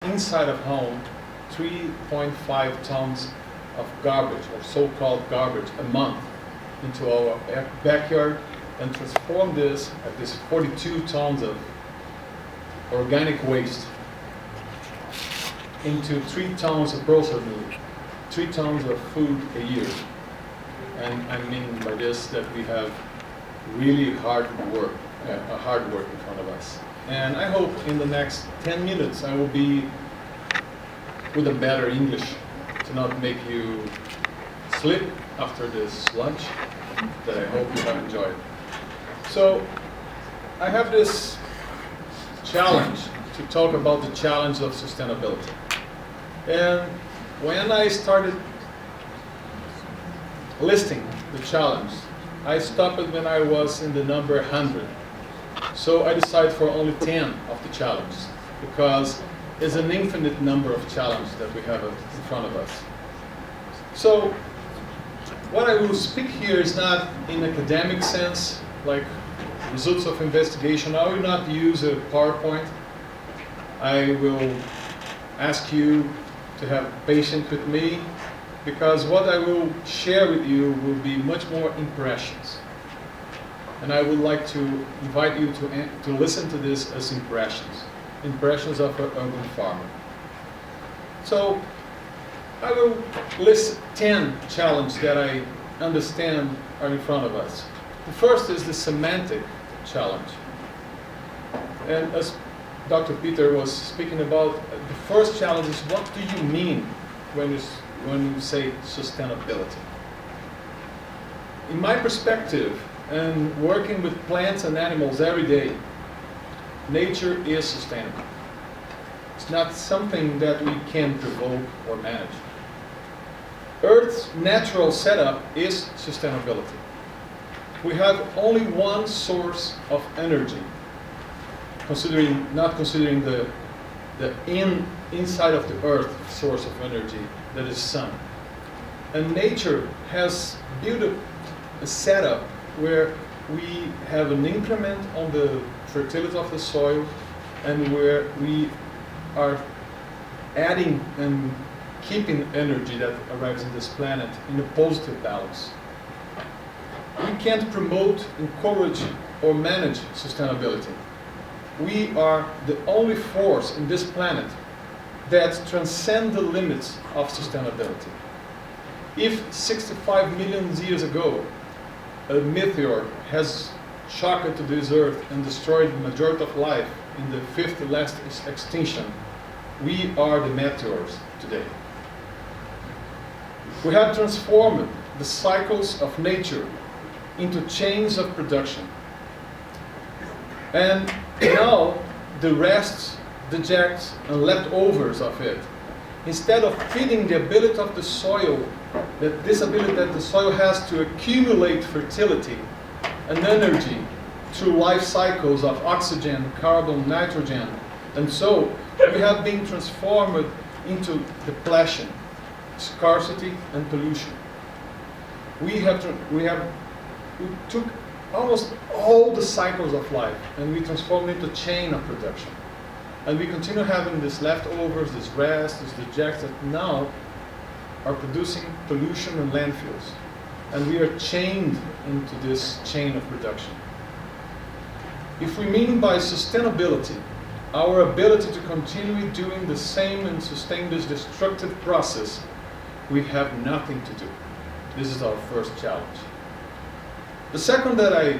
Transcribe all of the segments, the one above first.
inside of home 3.5 tons of garbage, or so-called garbage, a month into our backyard, and transform this at this 42 tons of organic waste into 3 tons of processed meat, 3 tons of food a year. And I mean by this that we have really hard work in front of us. And I hope in the next 10 minutes I will be with a better English to not make you sleep after this lunch that I hope you have enjoyed. So I have this challenge to talk about the challenge of sustainability. And when I started listing the challenge, I stopped when I was in the number 100. So I decided for only 10 of the challenges, because it's an infinite number of challenges that we have in front of us. So what I will speak here is not in academic sense, like results of investigation. I will not use a PowerPoint. I will ask you to have patience with me, because what I will share with you will be much more impressions. And I would like to invite you to listen to this as impressions of an urban farmer. So I will list 10 challenges that I understand are in front of us. The first is the semantic challenge. And as Dr. Peter was speaking about, the first challenge is, what do you mean when you say sustainability? In my perspective, and working with plants and animals every day, nature is sustainable. It's not something that we can provoke or manage. Earth's natural setup is sustainability. We have only one source of energy, not considering the inside of the earth source of energy, that is sun. And nature has built a setup where we have an increment on the fertility of the soil, and where we are adding and keeping energy that arrives in this planet in a positive balance. We can't promote, encourage, or manage sustainability. We are the only force in this planet that transcends the limits of sustainability. If 65 million years ago a meteor has shocked to this earth and destroyed the majority of life in the 5th last extinction, we are the meteors today. We have transformed the cycles of nature into chains of production. And now the rests, dejects, and leftovers of it, instead of feeding the ability of the soil, this ability that the soil has to accumulate fertility and energy through life cycles of oxygen, carbon, nitrogen, and so we have been transformed into depletion, scarcity, and pollution. We took almost all the cycles of life and we transformed into a chain of production. And we continue having these leftovers, this rest, this dejects that now are producing pollution and landfills. And we are chained into this chain of production. If we mean by sustainability our ability to continue doing the same and sustain this destructive process, we have nothing to do. This is our first challenge. The second that I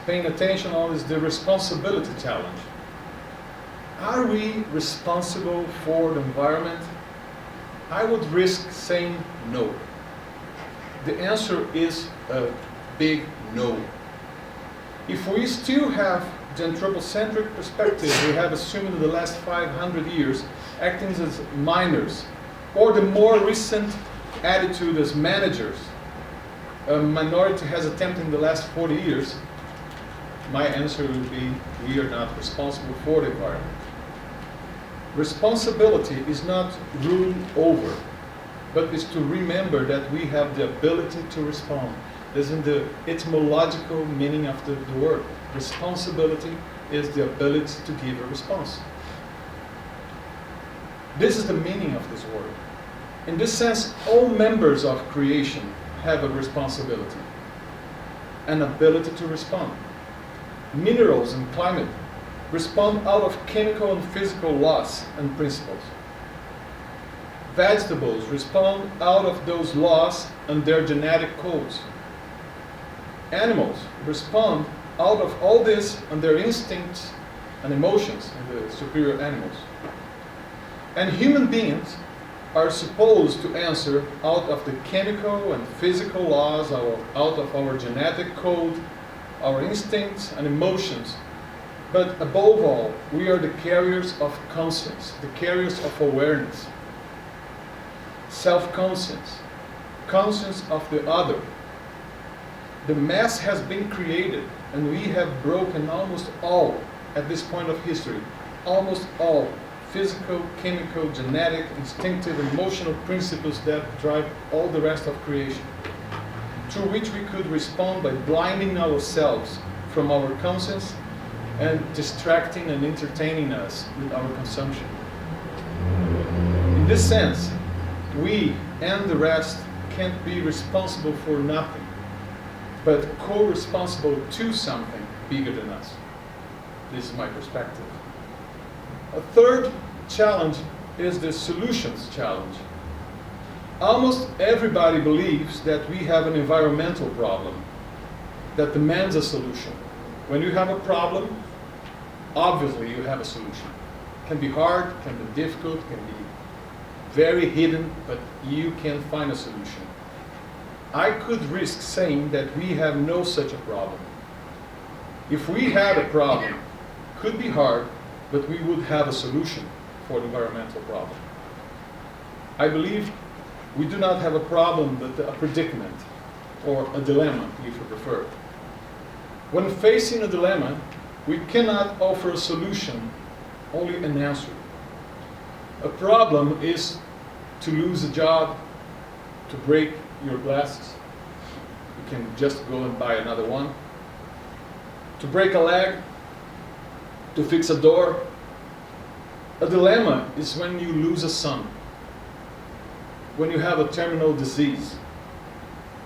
paying attention on is the responsibility challenge. Are we responsible for the environment? I would risk saying no. The answer is a big no. If we still have the anthropocentric perspective we have assumed in the last 500 years, acting as miners, or the more recent attitude as managers, a minority has attempted in the last 40 years, my answer would be, we are not responsible for the environment. Responsibility is not rule over, but is to remember that we have the ability to respond. This is the etymological meaning of the word. Responsibility is the ability to give a response. This is the meaning of this word. In this sense, all members of creation have a responsibility, an ability to respond. Minerals and climate respond out of chemical and physical laws and principles. Vegetables respond out of those laws and their genetic codes. Animals respond out of all this and their instincts and emotions in the superior animals. And human beings are supposed to answer out of the chemical and physical laws, out of our genetic code, our instincts and emotions. But above all, we are the carriers of conscience, the carriers of awareness, self-conscience, conscience of the other. The mess has been created, and we have broken almost all, at this point of history, almost all physical, chemical, genetic, instinctive, emotional principles that drive all the rest of creation, through which we could respond by blinding ourselves from our conscience and distracting and entertaining us with our consumption. In this sense, we and the rest can't be responsible for nothing, but co-responsible to something bigger than us. This is my perspective. A third challenge is the solutions challenge. Almost everybody believes that we have an environmental problem that demands a solution. When you have a problem, obviously you have a solution. It can be hard, can be difficult, can be very hidden, but you can find a solution. I could risk saying that we have no such a problem. If we had a problem, it could be hard, but we would have a solution for the environmental problem. I believe we do not have a problem, but a predicament, or a dilemma, if you prefer. When facing a dilemma, we cannot offer a solution, only an answer. A problem is to lose a job, to break your glasses. You can just go and buy another one. To break a leg, to fix a door. A dilemma is when you lose a son, when you have a terminal disease,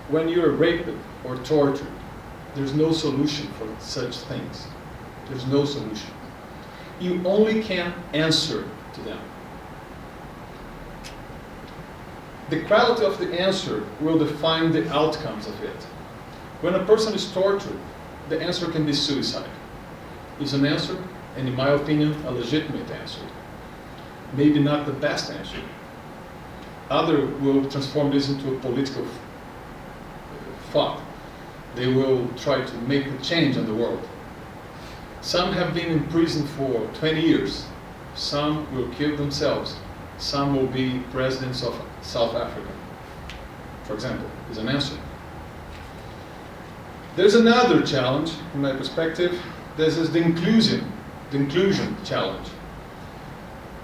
when you're raped or tortured. There's no solution for such things. There's no solution. You only can answer to them. The quality of the answer will define the outcomes of it. When a person is tortured, the answer can be suicide. It's an answer, and in my opinion, a legitimate answer. Maybe not the best answer. Others will transform this into a political thought. They will try to make a change in the world. Some have been in prison for 20 years. Some will kill themselves. Some will be presidents of South Africa, for example, is an answer. There's another challenge, from my perspective. This is the inclusion challenge.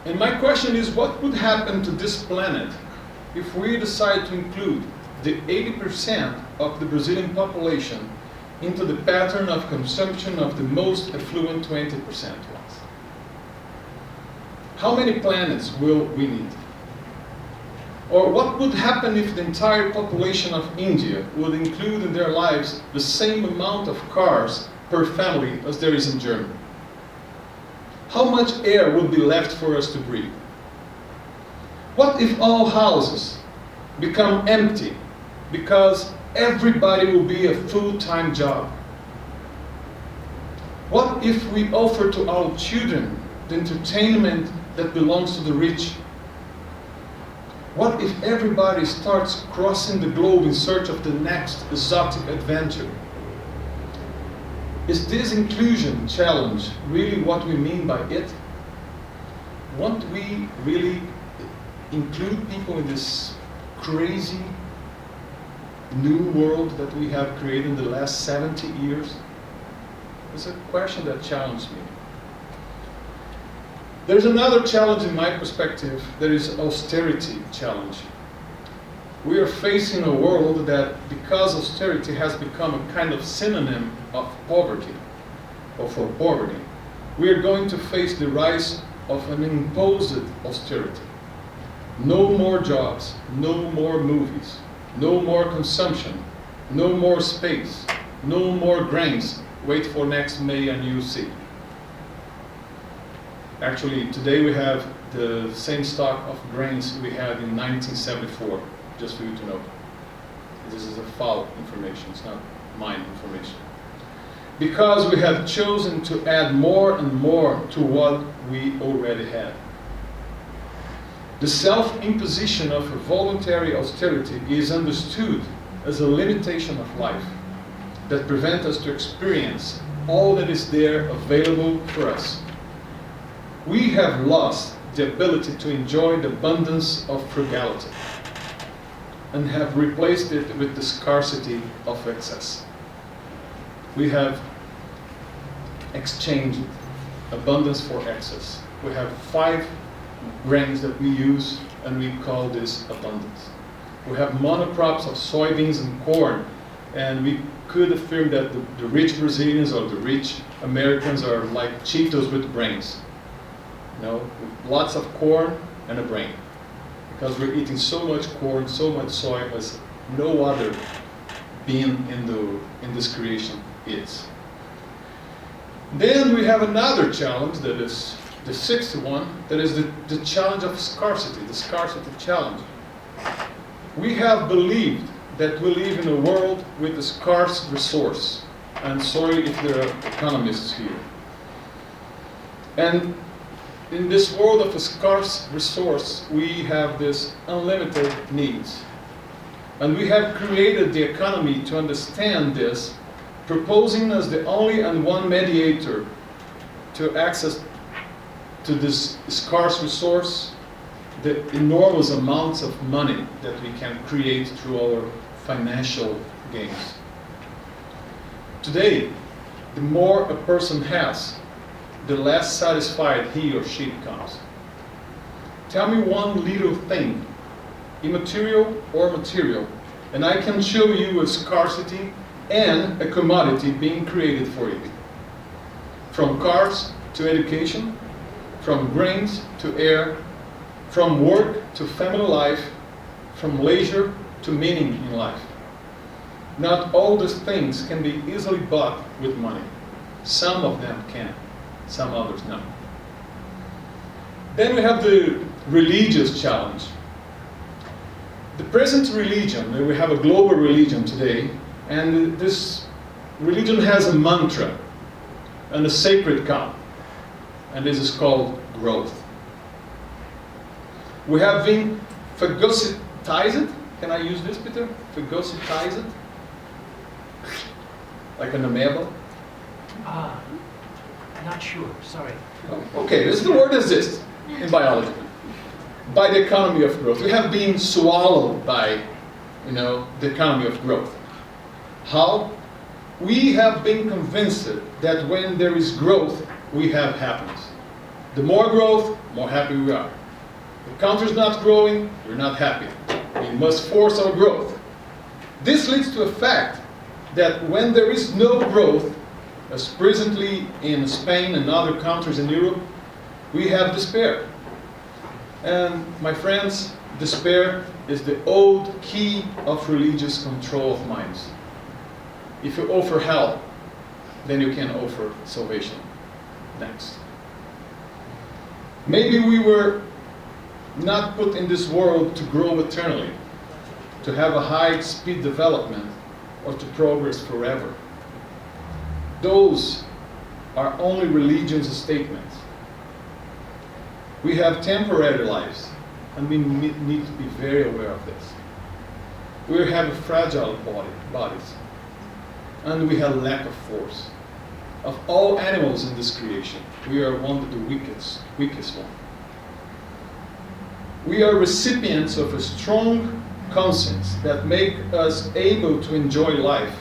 And my question is, what would happen to this planet if we decide to include the 80% of the Brazilian population into the pattern of consumption of the most affluent 20% ones? How many planets will we need? Or what would happen if the entire population of India would include in their lives the same amount of cars per family as there is in Germany? How much air would be left for us to breathe? What if all houses become empty because everybody will be a full-time job? What if we offer to our children the entertainment that belongs to the rich? What if everybody starts crossing the globe in search of the next exotic adventure? Is this inclusion challenge really what we mean by it? Won't we really include people in this crazy new world that we have created in the last 70 years? It's a question that challenged me. There's another challenge in my perspective, that is austerity challenge. We are facing a world that, because austerity has become a kind of synonym of poverty, or for poverty, we are going to face the rise of an imposed austerity. No more jobs, no more movies, no more consumption, no more space, no more grains. Wait for next May and you see. Actually, today we have the same stock of grains we had in 1974, just for you to know. This is a FAO information, it's not mine information. Because we have chosen to add more and more to what we already had. The self-imposition of a voluntary austerity is understood as a limitation of life that prevents us to experience all that is there available for us. We have lost the ability to enjoy the abundance of frugality and have replaced it with the scarcity of excess. We have exchanged abundance for excess. We have 5 grains that we use and we call this abundance. We have monocrops of soybeans and corn, and we could affirm that the rich Brazilians or the rich Americans are like Cheetos with brains. You know, lots of corn and a brain. Because we're eating so much corn, so much soy as no other being in this creation is. Then we have another challenge that is the 6th one, that is the challenge of scarcity, the scarcity challenge. We have believed that we live in a world with a scarce resource. And sorry if there are economists here. And in this world of a scarce resource, we have this unlimited needs. And we have created the economy to understand this, proposing as the only and one mediator to access to this scarce resource, the enormous amounts of money that we can create through our financial gains. Today, the more a person has, the less satisfied he or she becomes. Tell me one little thing, immaterial or material, and I can show you a scarcity and a commodity being created for you. From cars to education, from grains to air, from work to family life, from leisure to meaning in life. Not all these things can be easily bought with money. Some of them can, some others not. Then we have the religious challenge. The present religion, we have a global religion today, and this religion has a mantra and a sacred cow, and this is called growth. We have been phagocytized. Can I use this, Peter? Phagocytized? Like an amoeba? Not sure, sorry. Okay, this is the word exists in biology. By the economy of growth. We have been swallowed by, the economy of growth. How? We have been convinced that when there is growth, we have happiness. The more growth, more happy we are. If the country is not growing, we're not happy. We must force our growth. This leads to a fact that when there is no growth, as presently in Spain and other countries in Europe, we have despair. And my friends, despair is the old key of religious control of minds. If you offer hell, then you can offer salvation. Next. Maybe we were not put in this world to grow eternally, to have a high-speed development, or to progress forever. Those are only religion's statements. We have temporary lives, and we need to be very aware of this. We have fragile bodies, and we have lack of force. Of all animals in this creation, we are one of the weakest one. We are recipients of a strong conscience that make us able to enjoy life,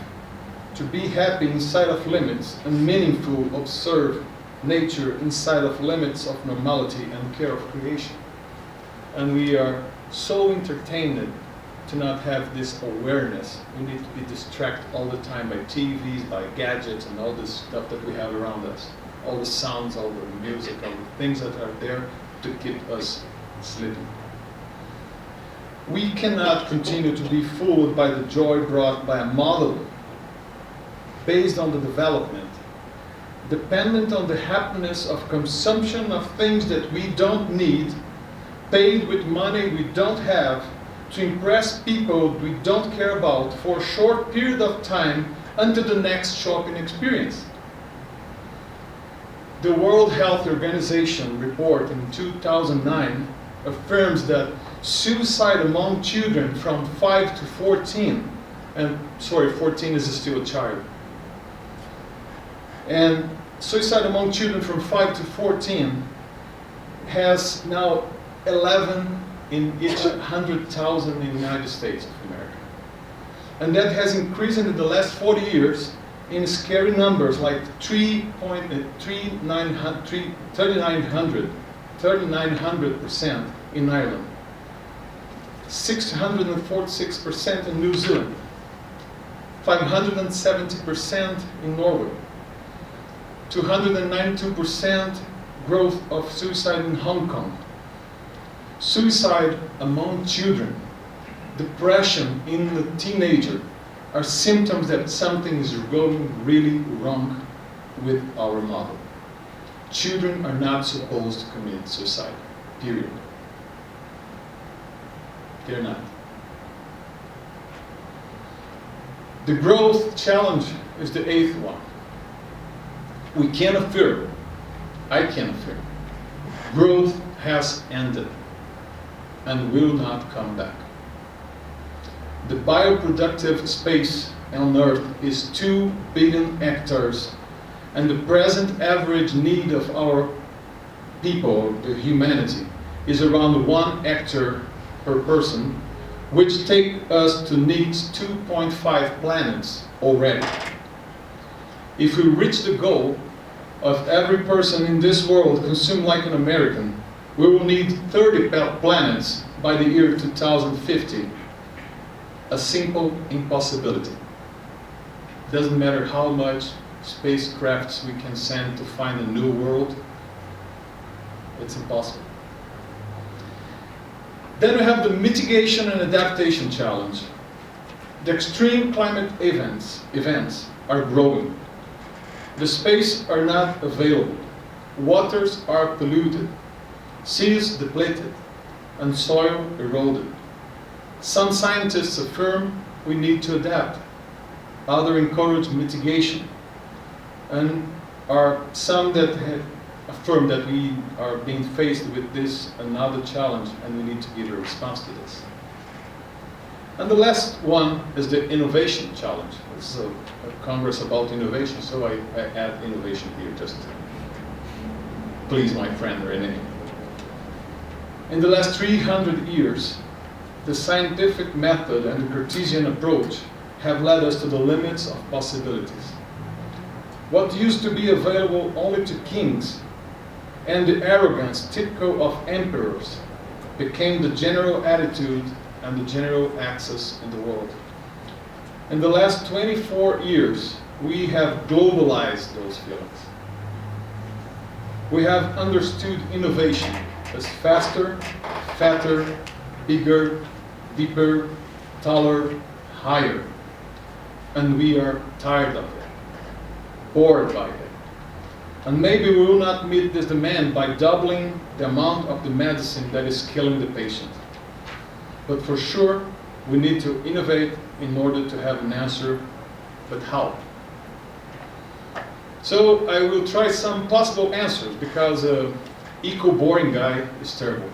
to be happy inside of limits, and meaningful observe nature inside of limits of normality and care of creation. And we are so entertained to not have this awareness. We need to be distracted all the time by TVs, by gadgets, and all this stuff that we have around us. All the sounds, all the music, all the things that are there to keep us sleeping. We cannot continue to be fooled by the joy brought by a model based on the development, dependent on the happiness of consumption of things that we don't need, paid with money we don't have, to impress people we don't care about for a short period of time until the next shopping experience. The World Health Organization report in 2009 affirms that suicide among children from 5 to 14, and sorry, 14 is still a child, and suicide among children from 5 to 14 has now 11 in each 100,000 in the United States of America. And that has increased in the last 40 years in scary numbers like 3,900% in Ireland, 646% in New Zealand, 570% in Norway, 292% growth of suicide in Hong Kong. Suicide among children, depression in the teenager are symptoms that something is going really wrong with our model. Children are not supposed to commit suicide, period. They're not. The growth challenge is the 8th one. We can affirm, I can affirm, growth has ended and will not come back. The bioproductive space on Earth is 2 billion hectares, and the present average need of our people, the humanity, is around 1 hectare per person, which take us to need 2.5 planets already. If we reach the goal of every person in this world consume like an American, we will need 30 planets by the year 2050. A simple impossibility. Doesn't matter how much spacecrafts we can send to find a new world, it's impossible. Then we have the mitigation and adaptation challenge. The extreme climate events are growing. The spaces are not available. Waters are polluted. Seas depleted. And soil eroded. Some scientists affirm we need to adapt. Others encourage mitigation. And are some that affirm that we are being faced with this another challenge and we need to give a response to this. And the last one is the innovation challenge. This is a congress about innovation, so I add innovation here just to please my friend René. In the last 300 years, the scientific method and the Cartesian approach have led us to the limits of possibilities. What used to be available only to kings and the arrogance typical of emperors became the general attitude and the general access in the world. In the last 24 years, we have globalized those feelings. We have understood innovation as faster, fatter, bigger, deeper, taller, higher. And we are tired of it, bored by it. And maybe we will not meet this demand by doubling the amount of the medicine that is killing the patient. But for sure, we need to innovate in order to have an answer, but how? So I will try some possible answers, because eco-boring guy is terrible.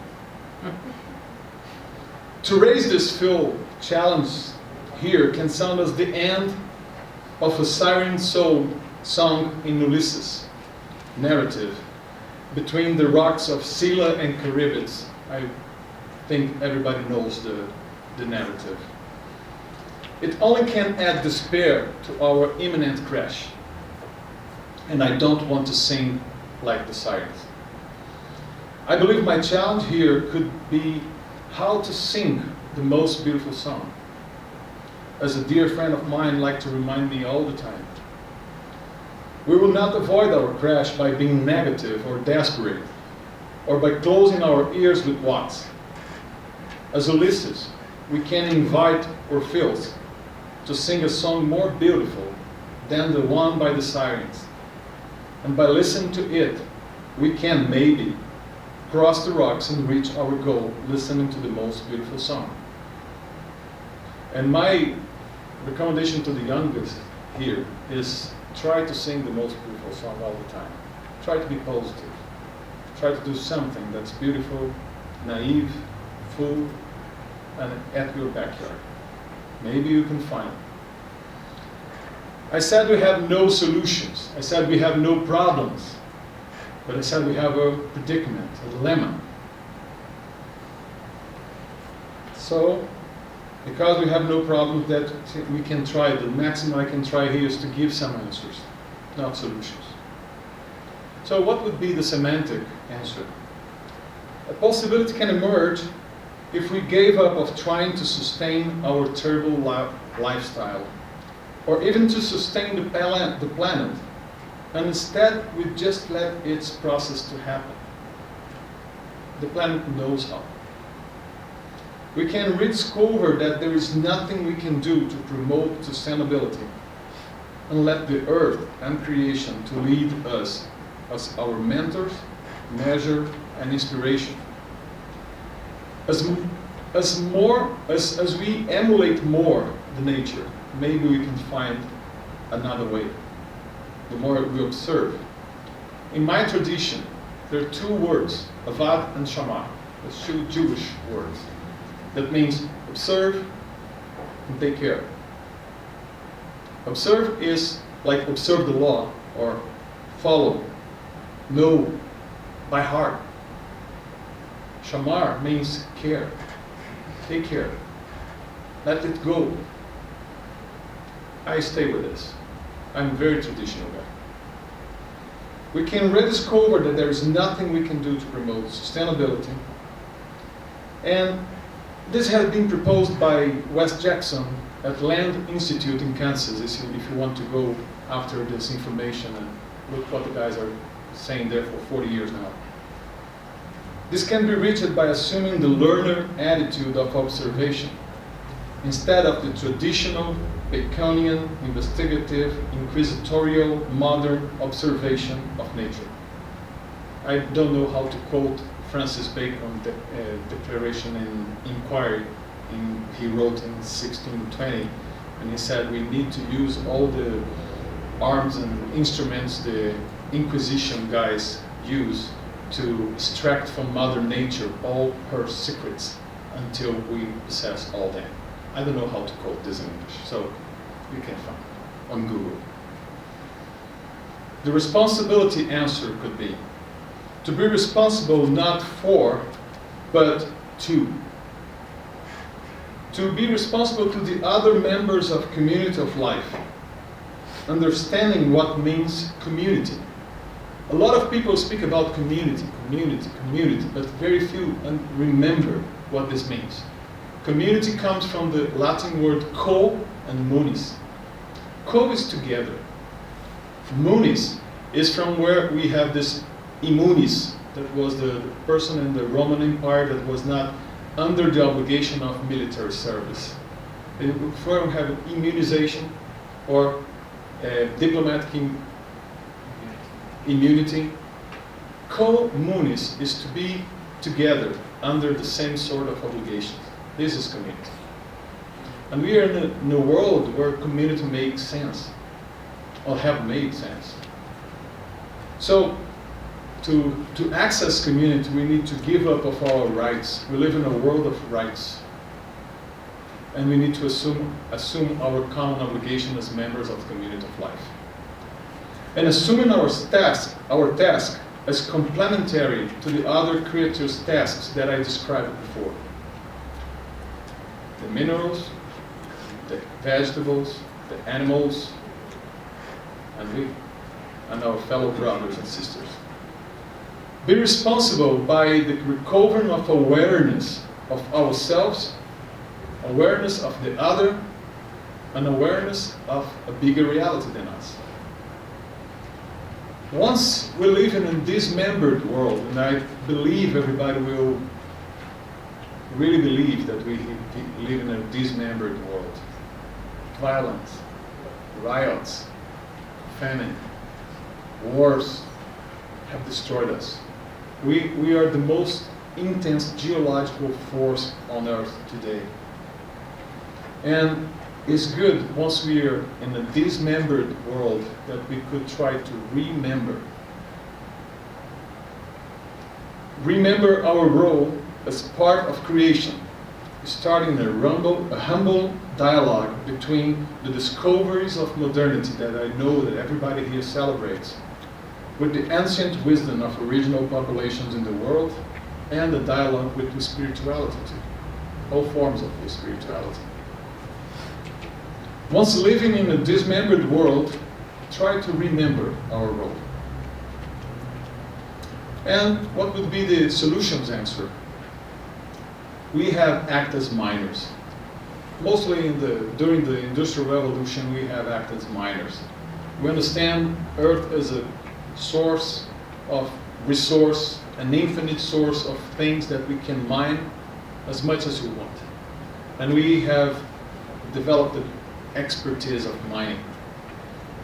To raise this field challenge here can sound as the end of a Sirens song in Ulysses narrative between the rocks of Scylla and Charybdis. I think everybody knows the narrative. It only can add despair to our imminent crash. And I don't want to sing like the Sirens. I believe my challenge here could be how to sing the most beautiful song. As a dear friend of mine likes to remind me all the time. We will not avoid our crash by being negative or desperate, or by closing our ears with what's. As Ulysses, we can invite Orpheus to sing a song more beautiful than the one by the Sirens. And by listening to it, we can maybe cross the rocks and reach our goal listening to the most beautiful song. And my recommendation to the youngest here is try to sing the most beautiful song all the time. Try to be positive. Try to do something that's beautiful, naive, full, and at your backyard. Maybe you can find it. I said we have no solutions. I said we have no problems. But I said we have a predicament, a dilemma. So, because we have no problems, that we can try, the maximum I can try here is to give some answers, not solutions. So what would be the semantic answer? A possibility can emerge if we gave up of trying to sustain our terrible lifestyle, or even to sustain the planet, and instead we just let its process to happen. The planet knows how. We can rediscover that there is nothing we can do to promote sustainability, and let the earth and creation to lead us as our mentors, measure, and inspiration. As we emulate more the nature, maybe we can find another way. The more we observe. In my tradition, there are two words, avad and shamar. That's two Jewish words. That means observe and take care. Observe is like observe the law, or follow, know by heart. Shamar means care. Take care. Let it go. I stay with this. I'm a very traditional guy. We can rediscover that there is nothing we can do to promote sustainability. And this has been proposed by Wes Jackson at Land Institute in Kansas, if you want to go after this information and look what the guys are saying there for 40 years now. This can be reached by assuming the learner attitude of observation, instead of the traditional Baconian, investigative, inquisitorial, modern observation of nature. I don't know how to quote Francis Bacon's declaration in Inquiry. He wrote in 1620, and he said we need to use all the arms and instruments the Inquisition guys use to extract from Mother Nature all her secrets until we possess all them. I don't know how to quote this in English, so you can find it on Google. The responsibility answer could be to be responsible not for, but to. To be responsible to the other members of community of life, understanding what means community. A lot of people speak about community, but very few remember what this means. Community comes from the Latin word co and munis. Co is together. Munis is from where we have this immunis, that was the person in the Roman Empire that was not under the obligation of military service. Before we have immunization or diplomatic immunity. Co-munis is to be together under the same sort of obligations. This is community. And we are in a world where community makes sense, or have made sense. So, to access community, we need to give up of our rights. We live in a world of rights. And we need to assume our common obligation as members of the community of life. And assuming our task as complementary to the other creatures' tasks that I described before. The minerals, the vegetables, the animals, and we, and our fellow brothers and sisters. Be responsible by the recovering of awareness of ourselves, awareness of the other, and awareness of a bigger reality than us. Once we live in a dismembered world, and I believe everybody will really believe that we live in a dismembered world. Violence, riots, famine, wars have destroyed us. We are the most intense geological force on Earth today. And it's good, once we are in a dismembered world, that we could try to remember. Remember our role as part of creation, starting a humble dialogue between the discoveries of modernity that I know that everybody here celebrates, with the ancient wisdom of original populations in the world, and the dialogue with the spirituality too, all forms of the spirituality. Once living in a dismembered world, try to remember our role. And what would be the solutions answer? We have acted as miners. Mostly during the Industrial Revolution, we have acted as miners. We understand Earth as a source of resource, an infinite source of things that we can mine as much as we want. And we have developed the expertise of mining.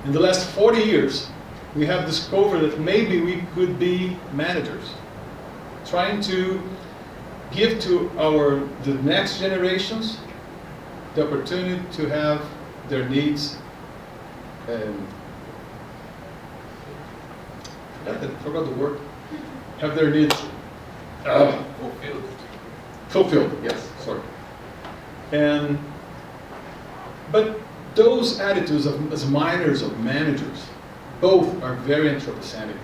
In the last 40 years, we have discovered that maybe we could be managers, trying to give to the next generations the opportunity to have their needs I forgot the word. Have their needs fulfilled. Fulfilled, yes, sorry. But those attitudes as miners or managers, both are very anthropocentric.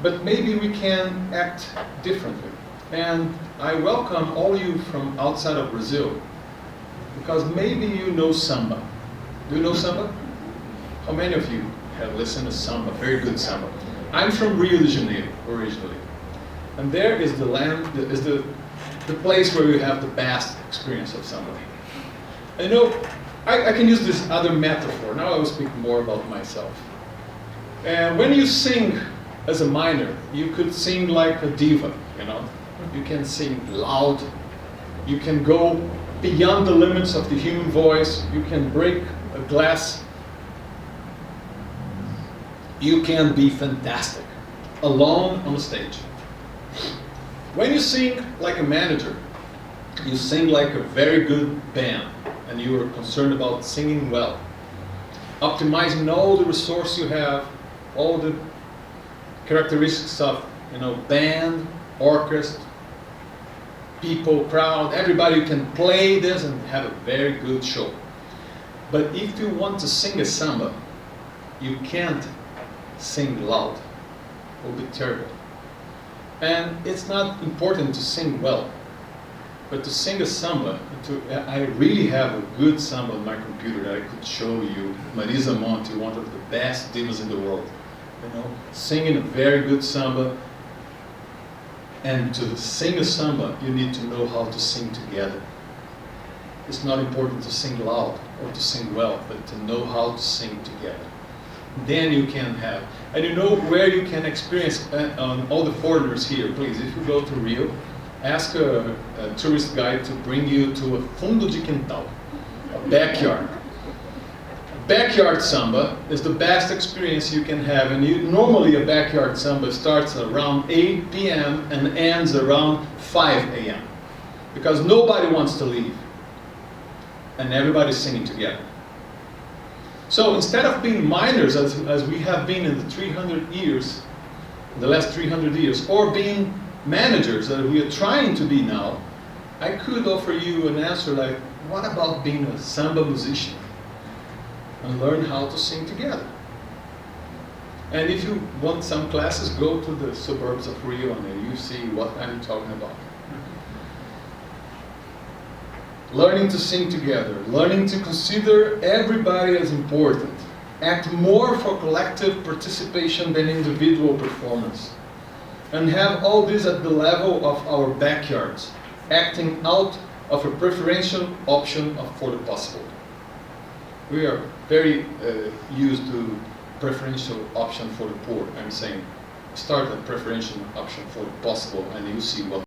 But maybe we can act differently. And I welcome all you from outside of Brazil, because maybe you know samba. Do you know samba? How many of you have listened to samba, very good samba? I'm from Rio de Janeiro originally. And there is the land, is the place where you have the best experience of samba. And you know, I can use this other metaphor. Now I will speak more about myself. And when you sing as a miner, you could sing like a diva, you know. You can sing loud. You can go beyond the limits of the human voice. You can break a glass. You can be fantastic, alone on the stage. When you sing like a manager, you sing like a very good band, and you are concerned about singing well, optimizing all the resources you have, all the characteristics of, you know, band, orchestra, people, crowd, everybody can play this and have a very good show. But if you want to sing a samba, you can't sing loud. It will be terrible. And it's not important to sing well, but to sing a samba. I really have a good samba on my computer that I could show you. Marisa Monte, one of the best divas in the world, you know, singing a very good samba. And to sing a samba, you need to know how to sing together. It's not important to sing loud or to sing well, but to know how to sing together. Then you can have, and you know where you can experience, all the foreigners here, please, if you go to Rio, ask a tourist guide to bring you to a fundo de quintal, a backyard. Backyard samba is the best experience you can have, and normally a backyard samba starts around 8 p.m. and ends around 5 a.m. because nobody wants to leave, and everybody's singing together. So instead of being miners, as we have been in the 300 years, the last 300 years, or being managers that we are trying to be now, I could offer you an answer like, what about being a samba musician? And learn how to sing together. And if you want some classes, go to the suburbs of Rio and you see what I'm talking about. Learning to sing together, learning to consider everybody as important, act more for collective participation than individual performance, and have all this at the level of our backyards, acting out of a preferential option for the possible. We are very used to preferential option for the poor. I'm saying start a preferential option for the possible and you see what